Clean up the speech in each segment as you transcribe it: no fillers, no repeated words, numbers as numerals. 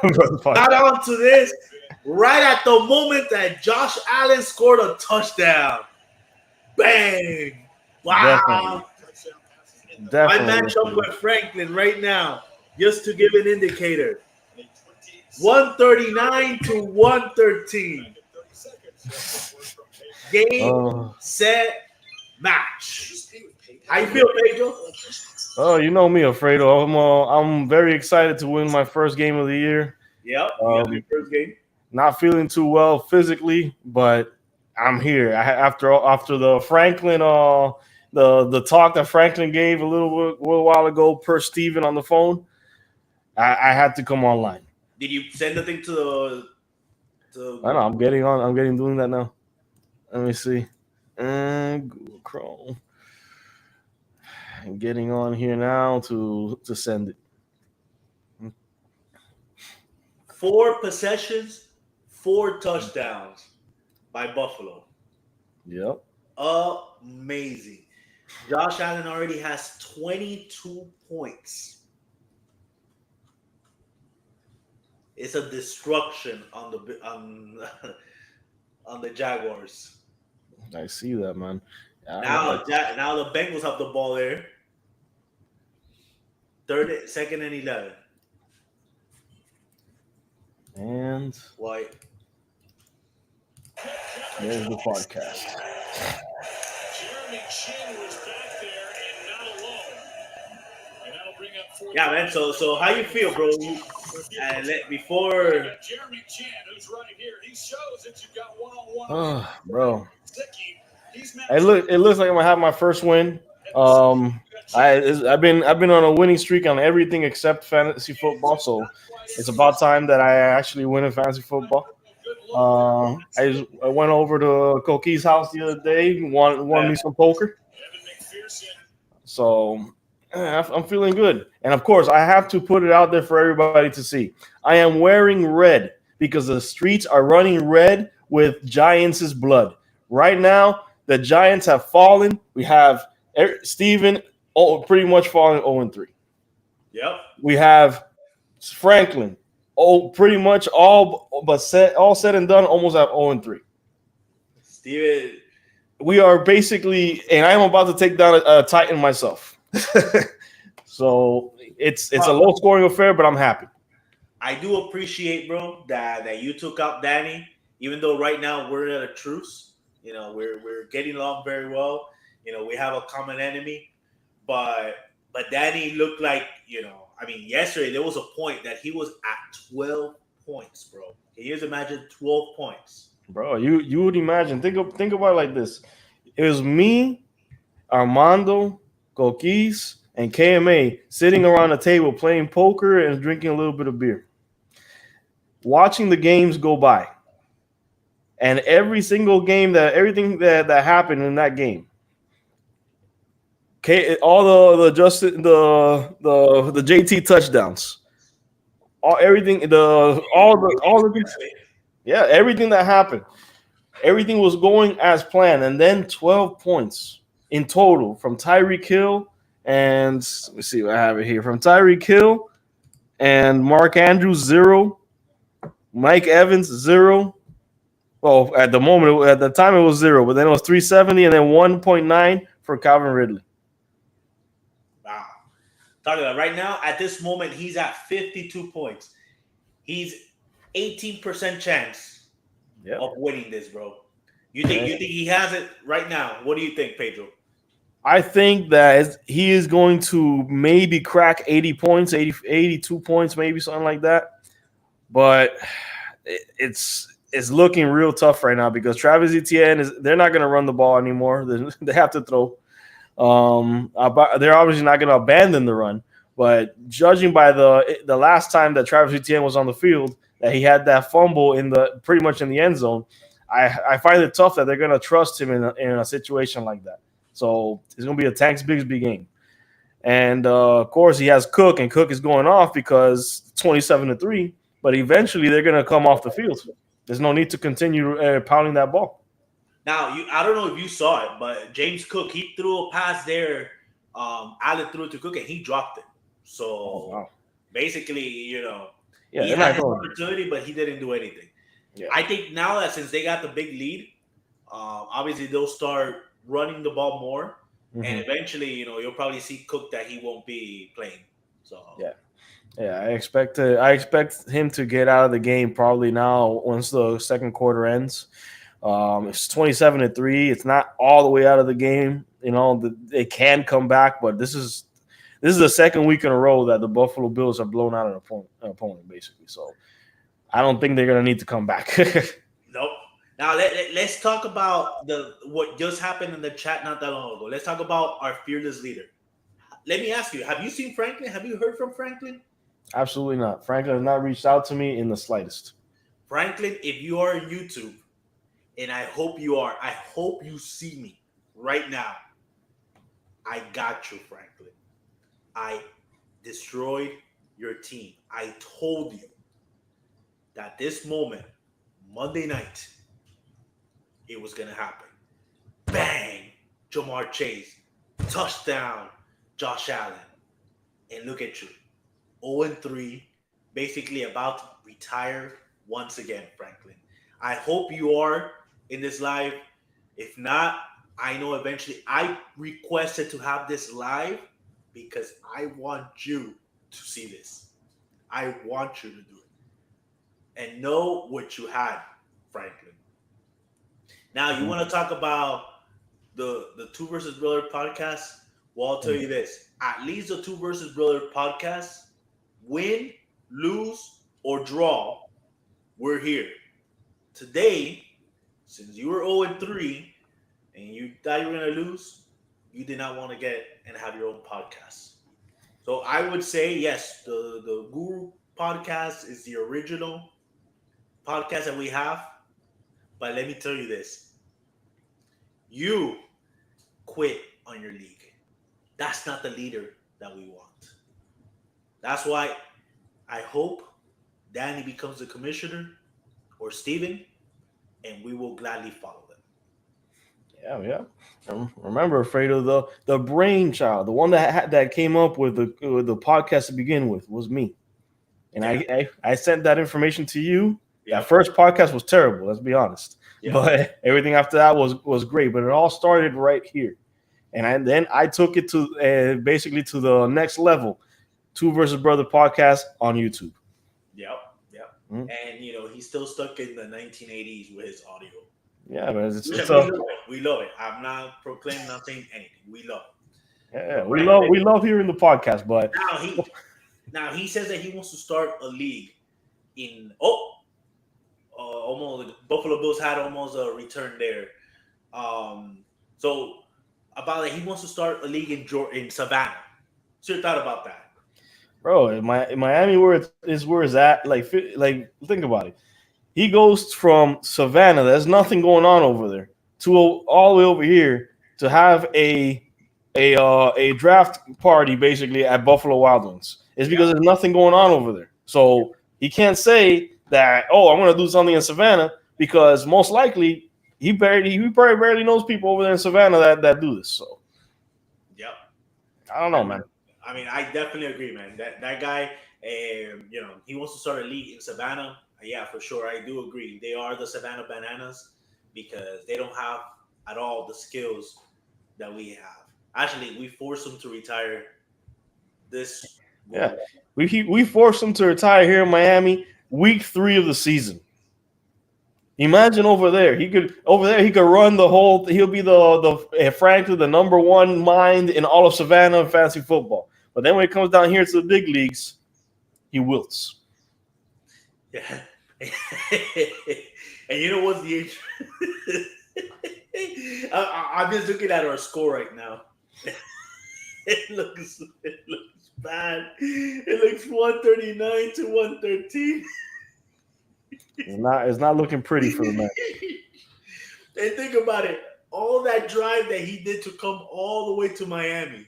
Got on to this right at the moment that Josh Allen scored a touchdown. Bang! Definitely, Wow. I definitely. match up with Franklin right now, just to give an indicator. 139 to 113. Game, Oh, set, match. How you feel, Pedro? oh, you know me, Alfredo. I'm very excited to win my first game of the year. Yep, you got your Um, first game. Not feeling too well physically, but I'm here. After the Franklin the talk that Franklin gave a little while ago per Steven on the phone, I had to come online. Did you send the thing to the I know to I'm getting on. I'm getting doing that now. Let me see. Google Chrome. I'm getting on here now to send it. four possessions, four touchdowns by Buffalo? Yep. Amazing. Josh Allen already has 22 points. It's a destruction on on the Jaguars. I see that, man. I know Now, that. now the Bengals have the ball there. Third, second, and 11. And Why? there's the podcast. Yeah, man. So how you feel, bro? Before Oh, bro. It looks like I'm gonna have my first win. Um, I've been on a winning streak on everything except fantasy football, so it's about time that I actually win in fantasy football. I went over to Koki's house the other day, won me some poker, so I'm feeling good. And of course, I have to put it out there for everybody to see. I am wearing red because the streets are running red with Giants' blood. Right now, the Giants have fallen. We have Steven pretty much falling 0-3. yep, We have Franklin, pretty much all said and done, almost at 0-3. Steven. We are basically, and I'm about to take down a Titan myself. So it's a low scoring affair, but I'm happy. I do appreciate, bro, that you took out Danny, even though right now we're at a truce. We're getting along very well. We have a common enemy, but Danny looked like, I mean, yesterday there was a point that he was at 12 points, bro. Can you just imagine 12 points? Bro, you would imagine. Think about it like this. It was me, Armando, Coquis, and KMA sitting around a table playing poker and drinking a little bit of beer, watching the games go by. And every single game everything that happened in that game, all the Justin the JT touchdowns, yeah, everything that happened, everything was going as planned, and then 12 points in total from Tyreek Hill and let me see what I have it here from Tyreek Hill and Mark Andrews 0, Mike Evans 0. Well, at the time it was 0, but then it was 370 and then 1.9 for Calvin Ridley. Wow. Talking about right now, at this moment, he's at 52 points. He's 18% chance of winning this, bro. You think he has it right now? What do you think, Pedro? I think that he is going to maybe crack 80 points, 82 points, maybe something like that. But it's looking real tough right now because Travis Etienne they're not going to run the ball anymore. They have to throw. They're obviously not going to abandon the run, but judging by the last time that Travis Etienne was on the field, that he had that fumble pretty much in the end zone, I find it tough that they're going to trust him in a situation like that. So it's going to be a Tanks Bigsby game. And of course, he has Cook, and Cook is going off because 27-3. But eventually, they're going to come off the field. There's no need to continue pounding that ball. Now, I don't know if you saw it, but James Cook, he threw a pass there. Allen threw it to Cook, and he dropped it. So basically, Yeah, He they're had not his going. opportunity, but he didn't do anything. Yeah. I think now that since they got the big lead, obviously they'll start running the ball more, and eventually, you'll probably see Cook that he won't be playing. So Yeah. Yeah, I expect him to get out of the game probably now once the second quarter ends. It's 27-3. It's not all the way out of the game. They can come back, but this is the second week in a row that the Buffalo Bills have blown out an opponent basically. So I don't think they're gonna need to come back. nope. Now let's talk about what just happened in the chat not that long ago. Let's talk about our fearless leader. Let me ask you: have you seen Franklin? Have you heard from Franklin? Absolutely not. Franklin has not reached out to me in the slightest. Franklin, if you are on YouTube, and I hope you are, I hope you see me right now. I got you, Franklin. I destroyed your team. I told you that this moment, Monday night, it was going to happen. Bang! Jamar Chase. Touchdown, Josh Allen. And look at you. 0-3, basically about to retire once again, Franklin. I hope you are in this live. If not, I know eventually I requested to have this live because I want you to see this. I want you to do it. And know what you had, Franklin. Now, you want to talk about the Two versus Brother podcast? Well, I'll tell you this. At least the Two versus Brother podcast, win, lose, or draw, we're here. Today, since you were 0-3 and you thought you were going to lose, you did not want to get and have your own podcast. So I would say, yes, the Guru podcast is the original podcast that we have. But let me tell you this. You quit on your league. That's not the leader that we want. That's why I hope Danny becomes the commissioner or Steven, and we will gladly follow them. Yeah. Remember, Fredo, the brainchild, the one that came up with the podcast to begin with was me, and I sent that information to you. That first podcast was terrible. Let's be honest, but everything after that was great. But it all started right here, and then I took it to basically to the next level. Two versus Brother podcast on YouTube. Yep. Mm-hmm. And he's still stuck in the 1980s with his audio. Yeah, but we love it. I'm not proclaiming, not saying anything. We love it. Yeah, we love hearing the podcast. But now he says that he wants to start a league in almost Buffalo Bills had almost a return there. So about that, he wants to start a league in Savannah. What's your thought about that? Bro, in Miami, where it's at. Like think about it. He goes from Savannah, there's nothing going on over there, to all the way over here to have a draft party basically at Buffalo Wild Wings. It's because there's nothing going on over there. So he can't say that, I'm going to do something in Savannah, because most likely he probably barely knows people over there in Savannah that do this. So, yep. I don't know, man. I mean, I definitely agree, man. That guy, he wants to start a league in Savannah. Yeah, for sure. I do agree. They are the Savannah Bananas because they don't have at all the skills that we have. Actually, we forced them to retire this. Yeah, we forced them to retire here in Miami week 3 of the season. Imagine over there, he could run the whole. He'll be frankly the number one mind in all of Savannah in fantasy football. But then when it comes down here to the big leagues, he wilts. Yeah. And you know what's the age? I'm just looking at our score right now. It looks bad. It looks 139 to 113. It's not looking pretty for the man. And think about it. All that drive that he did to come all the way to Miami.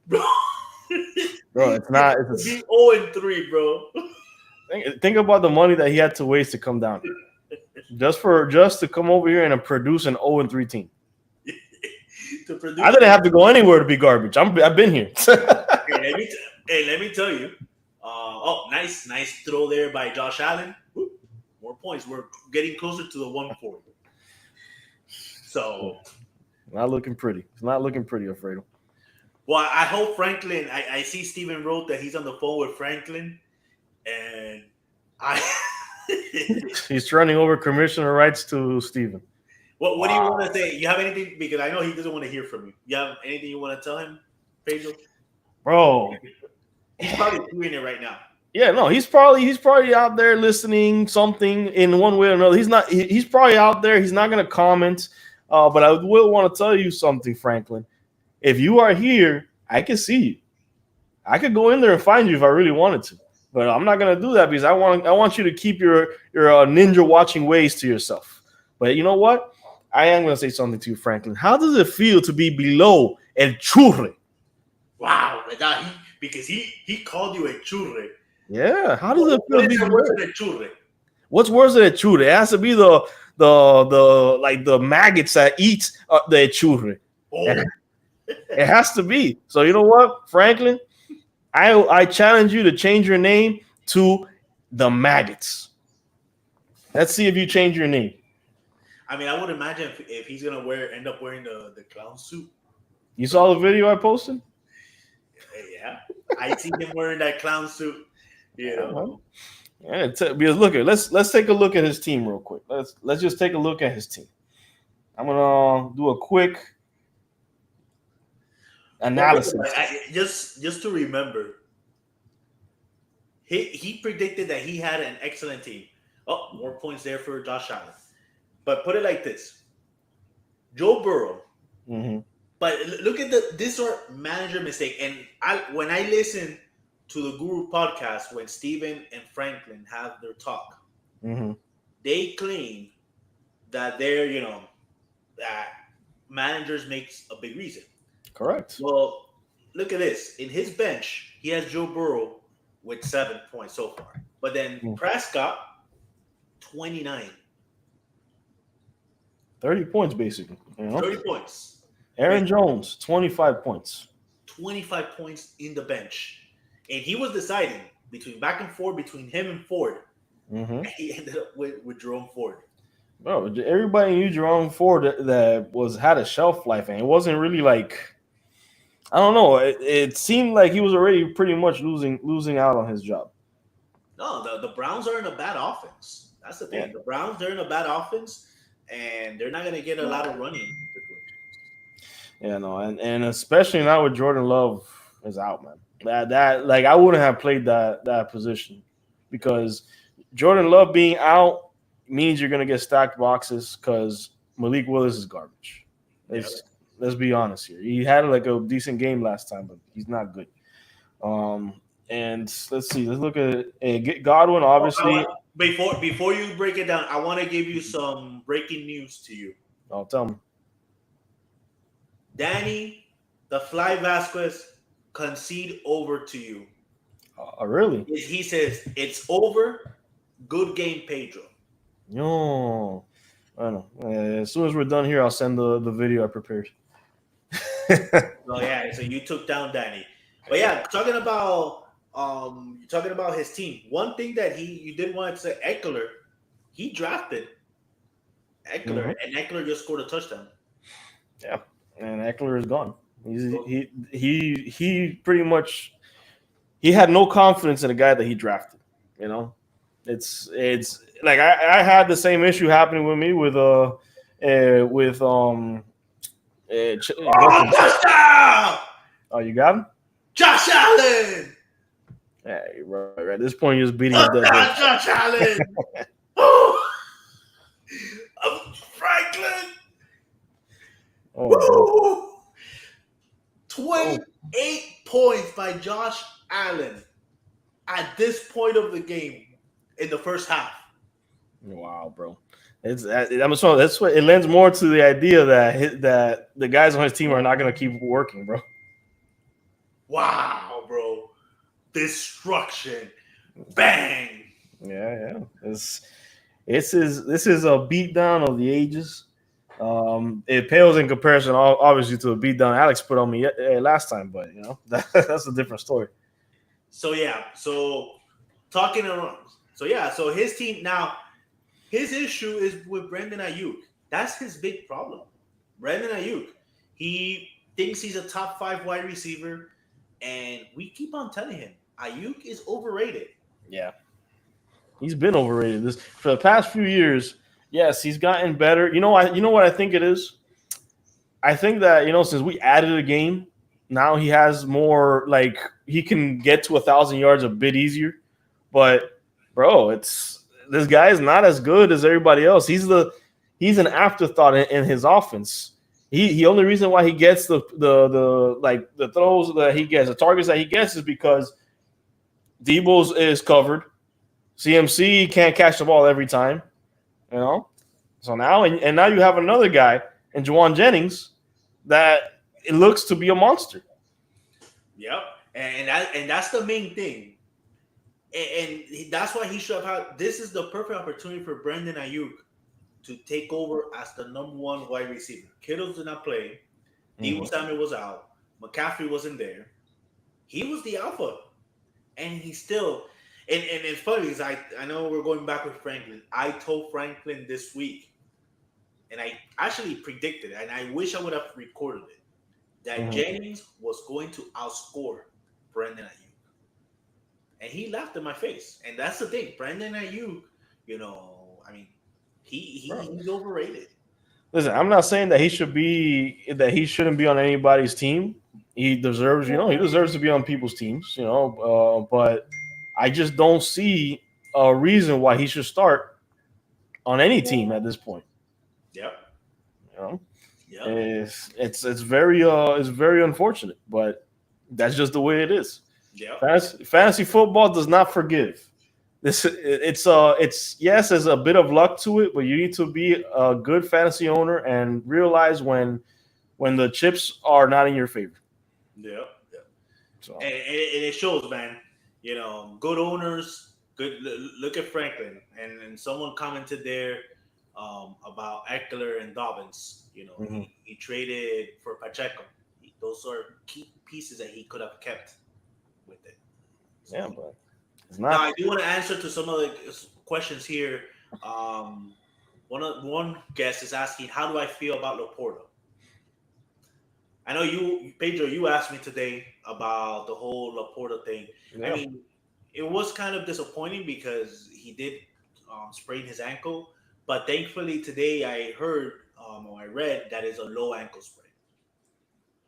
Bro, it's not. It's 0-3, bro. Think about the money that he had to waste to come down here, just to come over here and produce an 0-3 team. I didn't have to go anywhere to be garbage. I've been here. Let me tell you, Nice throw there by Josh Allen. Woo, more points. We're getting closer to the 140. So, Not looking pretty. It's not looking pretty, Alfredo. well, I hope Franklin. I see Steven wrote that he's on the phone with Franklin, and I. He's turning over commissioner rights to Steven. What do you want to say? You have anything? Because I know he doesn't want to hear from you. You have anything you want to tell him, Pedro? Bro, He's probably doing it right now. yeah, no, he's probably out there listening something in one way or another. He's probably out there. He's not going to comment. But I will want to tell you something, Franklin. If you are here, I can see you. I could go in there and find you if I really wanted to. But I'm not going to do that because I want you to keep your ninja watching ways to yourself. But you know what? I am going to say something to you, Franklin. How does it feel to be below El Churre? Wow, because he called you a churre. Yeah, how does it feel to be below? Churre? What's worse than a churre? It has to be the like the maggots that eat the churre. Oh. It has to be. So you know what, Franklin? I challenge you to change your name to the maggots. Let's see if you change your name. I mean, I would imagine if he's gonna end up wearing the clown suit. You saw the video I posted? Yeah, I see him wearing that clown suit. You know. Yeah, because look at let's take a look at his team real quick. Let's just take a look at his team. I'm gonna do a quick analysis. Just to remember, he predicted that he had an excellent team. Oh, more points there for Josh Allen. But put it like this: Joe Burrow. Mm-hmm. But look at this manager mistake. And when I listen to the Guru podcast, when Steven and Franklin have their talk, mm-hmm. they claim that that managers makes a big reason. Correct. Well, look at this. In his bench, he has Joe Burrow with 7 points so far. But then Prescott, 29. 30 points, basically. 30 points. Aaron Jones, 25 points. 25 points in the bench. And he was deciding back and forth between him and Ford. Mm-hmm. And he ended up with Jerome Ford. Bro, everybody knew Jerome Ford that had a shelf life, and it wasn't really like, I don't know. It seemed like he was already pretty much losing out on his job. No, the Browns are in a bad offense. That's the thing. Yeah. The Browns, they're in a bad offense, and they're not going to get a lot of running. Yeah, no, and especially now with Jordan Love is out, man. That like I wouldn't have played that position because Jordan Love being out means you're going to get stacked boxes because Malik Willis is garbage. Let's be honest here. He had like a decent game last time, but he's not good. And let's see. Let's look at Godwin, obviously. Before you break it down, I want to give you some breaking news to you. Oh, tell me. Danny, the Fly Vasquez, concede over to you. Really? He says, it's over. Good game, Pedro. No. I know. As soon as we're done here, I'll send the video I prepared. Oh, yeah. So you took down Danny. But, yeah, talking about his team. One thing that you did want to say, Eckler, he drafted Eckler, and Eckler just scored a touchdown. Yeah. And Eckler is gone. He pretty much had no confidence in the guy that he drafted. You know, it's like I had the same issue happening with me with touchdown! Oh, you got him, Josh Allen. Yeah, right. At this point, you're just beating a dead horse. Josh Allen. Franklin. Oh, 28 points by Josh Allen at this point of the game in the first half. Wow, bro. I'm sorry. That's what it lends more to the idea that the guys on his team are not going to keep working, bro. Wow, bro. Destruction. Bang. Yeah. This is a beatdown of the ages. It pales in comparison, obviously, to the beatdown Alex put on me last time, but you know that's a different story. So yeah, so talking around. So yeah, so his team now. His issue is with Brandon Ayuk. That's his big problem. Brandon Ayuk. He thinks he's a top 5 wide receiver, and we keep on telling him Ayuk is overrated. Yeah, he's been overrated this for the past few years. Yes, he's gotten better. You know what I think it is. I think that since we added a game, now he has more like he can get to 1,000 yards a bit easier. But bro, it's this guy is not as good as everybody else. He's an afterthought in his offense. He only reason why he gets the like the throws that he gets, the targets that he gets is because Debo's is covered. CMC can't catch the ball every time, you know. So now and now you have another guy in Juwan Jennings that it looks to be a monster. Yep, and that's the main thing, and that's why he should have had. This is the perfect opportunity for Brandon Ayuk to take over as the number 1 wide receiver. Kittles did not play. Debo Samuel was out. McCaffrey wasn't there. He was the alpha, and he still. And it's funny because I know we're going back with Franklin. I told Franklin this week, and I actually predicted, and I wish I would have recorded it, that Jennings was going to outscore Brandon Ayuk. And he laughed in my face. And that's the thing. Brandon Ayuk, I mean, he's overrated. Listen, I'm not saying that he shouldn't be on anybody's team. He deserves, he deserves to be on people's teams, but I just don't see a reason why he should start on any team at this point. Yep. You know, Yep. it's very unfortunate, but that's just the way it is. Yep. Fantasy football does not forgive. It's yes, there's a bit of luck to it, but you need to be a good fantasy owner and realize when the chips are not in your favor. Yep. Yep. So And it shows, man. Good owners. Good. Look at Franklin, and someone commented there about Eckler and Dobbins. He traded for Pacheco. Those are key pieces that he could have kept with it. So, yeah, but it's now not. I do want to answer to some of the questions here. One guest is asking, how do I feel about Laporta? I know you, Pedro, you asked me today about the whole Laporta thing. Yeah. I mean, it was kind of disappointing because he did sprain his ankle, but thankfully today I heard or I read that it's a low ankle sprain.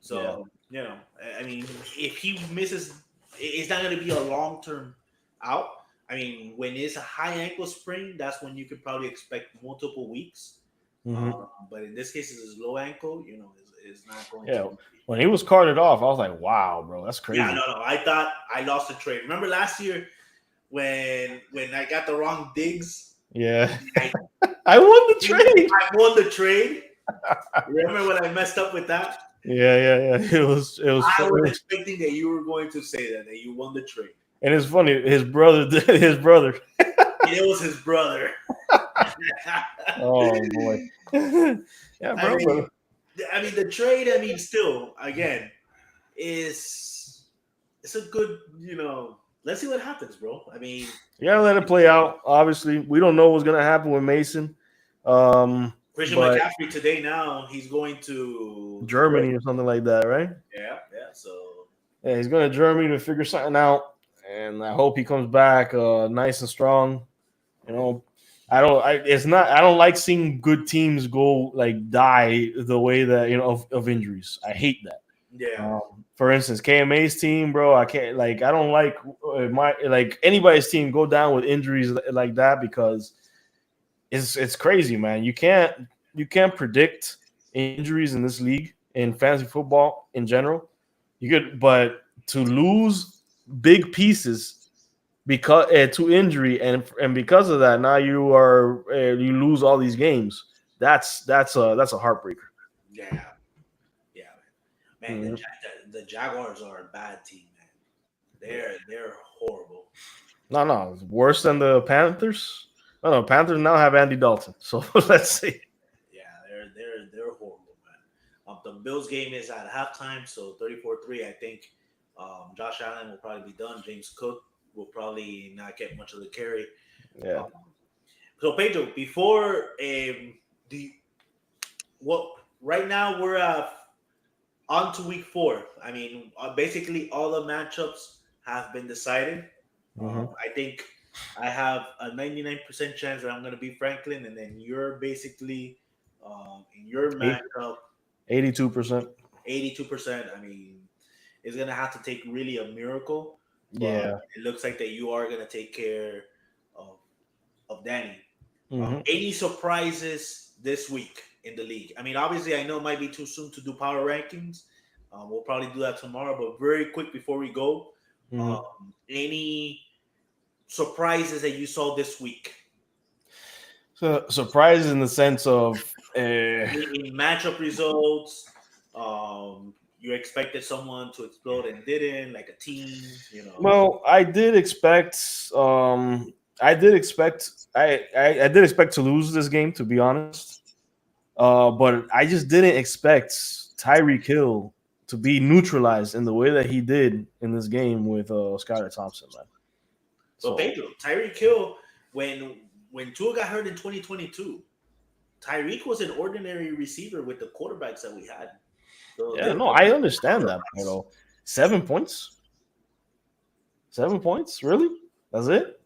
So, I mean, if he misses, it's not going to be a long-term out. I mean, when it's a high ankle sprain, that's when you could probably expect multiple weeks. But in this case, it's low ankle. It's not going to. When he was carted off, I was like, "Wow, bro, that's crazy." Yeah, no. I thought I lost the trade. Remember last year when I got the wrong digs? Yeah, I won the trade. I won the trade. Remember when I messed up with that? Yeah. It was. I was expecting that you were going to say that you won the trade. And it's funny, his brother. It was his brother. Oh boy. Yeah, bro. I mean, the trade. Still, again, it's a good. Let's see what happens, bro. I mean, you gotta let it play out. Obviously, we don't know what's gonna happen with Mason. Christian McCaffrey today. Now he's going to Germany or something like that, right? Yeah. So he's going to Germany to figure something out, and I hope he comes back nice and strong. I don't like seeing good teams go die the way that of injuries. I hate that. Yeah. For instance, KMA's team, bro. I can't I don't like anybody's team go down with injuries like that because it's crazy, man. You can't predict injuries in this league in fantasy football in general. You could, but to lose big pieces because to injury and because of that, now you lose all these games. That's a heartbreaker. Yeah, man. The Jaguars are a bad team, man. They're horrible. No, worse than the Panthers. No, Panthers now have Andy Dalton. So let's see. Yeah, they're horrible, man. The Bills game is at halftime, so 34-3. I think Josh Allen will probably be done. James Cook will probably not get much of the carry. Yeah. Um, so Pedro, before the what right now we're on to week 4. I mean, basically all the matchups have been decided. Hmm. I think I have a 99% chance that I'm going to beat Franklin, and then you're basically in your matchup 82%. 82%. I mean, it's going to have to take really a miracle, but Yeah. it looks like that you are going to take care of Danny. Hmm. Any surprises this week in the league? I mean, obviously, I know it might be too soon to do power rankings. We'll probably do that tomorrow, but very quick before we go, Hmm. any surprises that you saw this week So surprise in the sense of in matchup results? You expected someone to explode and didn't, like a team, you know. well, I did expect to lose this game, to be honest. But I just didn't expect Tyreek Hill to be neutralized in the way that he did in this game with Skylar Thompson, man. But So Pedro, Tyreek Hill, when Tua got hurt in 2022, Tyreek was an ordinary receiver with the quarterbacks that we had. So yeah, this no, was I a understand that. surprise. 7 points, 7 points, really? That's it?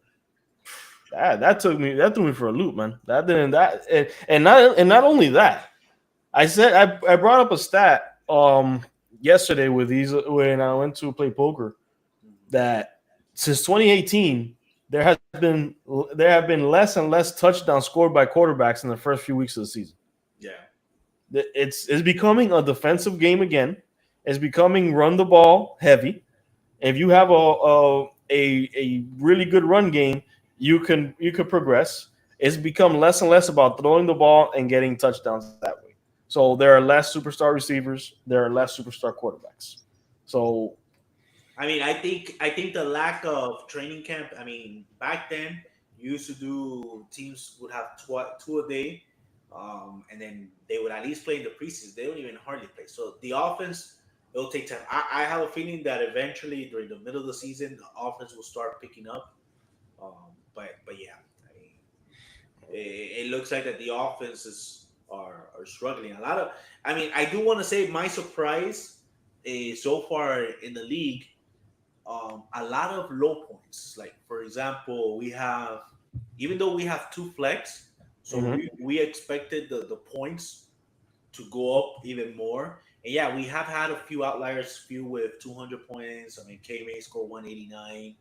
That threw me for a loop, man. That didn't that and not only that. I brought up a stat yesterday with these when I went to play poker that since 2018 there has been there have been less and less touchdowns scored by quarterbacks in the first few weeks of the season. Yeah. It's becoming a defensive game again. It's becoming run the ball heavy. If you have a really good run game, you can progress. It's become less and less about throwing the ball and getting touchdowns that way. So there are less superstar receivers. There are less superstar quarterbacks. So I mean, I think the lack of training camp. I mean, back then you used to do teams would have two a day, and then they would at least play in the preseason. They don't even hardly play. So the offense it'll take time. I have a feeling that eventually during the middle of the season, the offense will start picking up. But yeah, I mean, it looks like that the offenses are struggling. A lot of, I mean, I do want to say my surprise is so far in the league, a lot of low points. Like for example, we have even though we have two flex, so mhm. we expected the points to go up even more. And yeah, we have had a few outliers, few with 200 points. I mean, K May scored 189,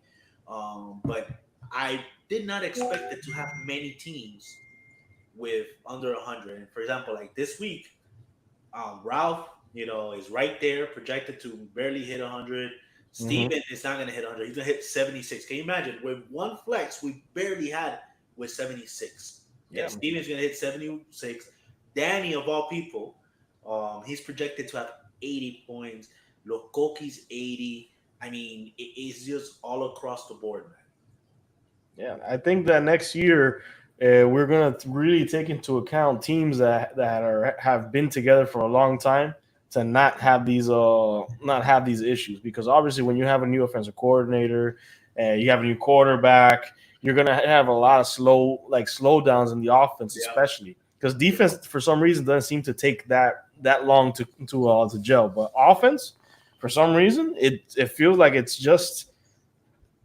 but I did not expect it to have many teams with under 100. And for example, like this week, Ralph, is right there, projected to barely hit 100. Mhm. Steven is not going to hit 100. He's going to hit 76. Can you imagine? With one flex, we barely had with 76. Yeah. And Steven's going to hit 76. Danny, of all people, he's projected to have 80 points. Lokoki's 80. I mean, it's just all across the board, man. Yeah, I think that next year we're gonna really take into account teams that are have been together for a long time to not have these issues because obviously when you have a new offensive coordinator and you have a new quarterback, you're gonna have a lot of slow downs in the offense, Yeah. especially because defense for some reason doesn't seem to take that long to gel, but offense for some reason it feels like it's just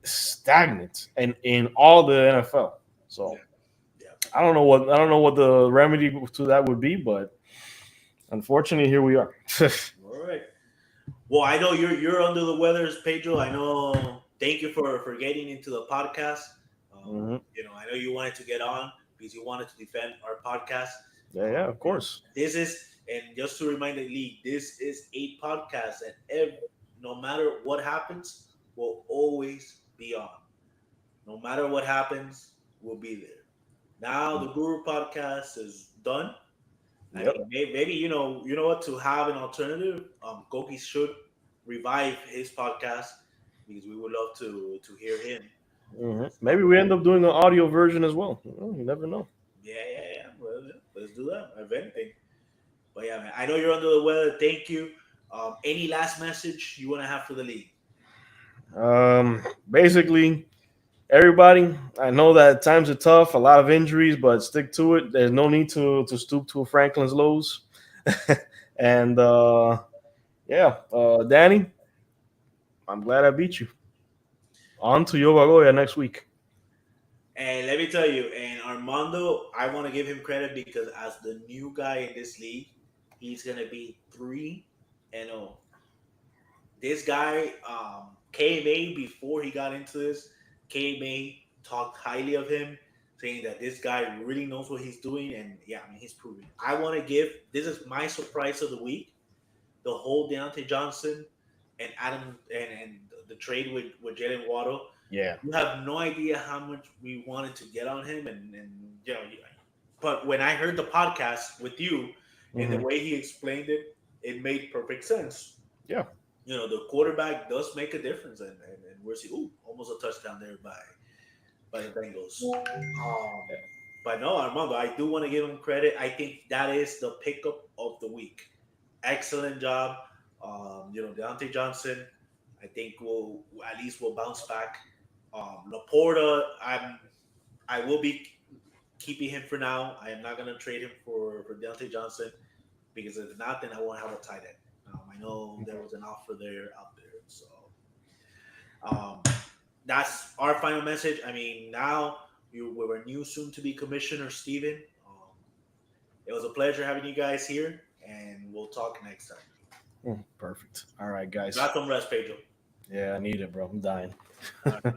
stagnant and in all the NFL. Yeah. So Yeah. I don't know what the remedy to that would be, but unfortunately, here we are. All right. Well, I know you're under the weather, Pedro. I know. Thank you for getting into the podcast. Hmm. I know you wanted to get on because you wanted to defend our podcast. Yeah, yeah, of You know, course. this is and just to remind the league, this is a podcast that no matter what happens, will always be on. No matter what happens, we'll be there. Now the Guru podcast is done. I Yep. mean, maybe you know what to have an alternative. Goki should revive his podcast because we would love to hear him. Maybe we end up doing an audio version as well. You never know. Yeah, yeah, yeah. Well, yeah, let's do that. If anything, but yeah, man, I know you're under the weather. Thank you. Any last message you want to have for the league? Basically, everybody, I know that times are tough, a lot of injuries, but stick to it. There's no need to stoop to a Franklin's lows. And yeah, Danny, I'm glad I beat you. On to Yogagoya next week. And let me tell you, and Armando, I want to give him credit because as the new guy in this league, he's gonna be 3-0. This guy, KMA, before he got into this, KMA talked highly of him, saying that this guy really knows what he's doing, and yeah, I mean he's proving. I want to give this is my surprise of the week: the whole Deontay Johnson and Adam and the trade with Jalen Waddle. Yeah. You have no idea how much we wanted to get on him, and you know, but when I heard the podcast with you and the Mhm. way he explained it, it made perfect sense. Yeah. You know, the quarterback does make a difference, and we're seeing almost a touchdown there by the Bengals. Um, but no, Armando, I do want to give him credit. I think that is the pickup of the week. Excellent job. Deontay Johnson, I think will bounce back. Laporta, I will be keeping him for now. I am not going to trade him for Deontay Johnson because if not, then I won't have a tight end. I know there was an offer there out there, so um, that's our final message. I mean, now we're new soon to be commissioner, Steven. It was a pleasure having you guys here, and we'll talk next time. Perfect. All right, guys. Got some rest, Pedro. Yeah, I need it, bro. I'm dying. All right.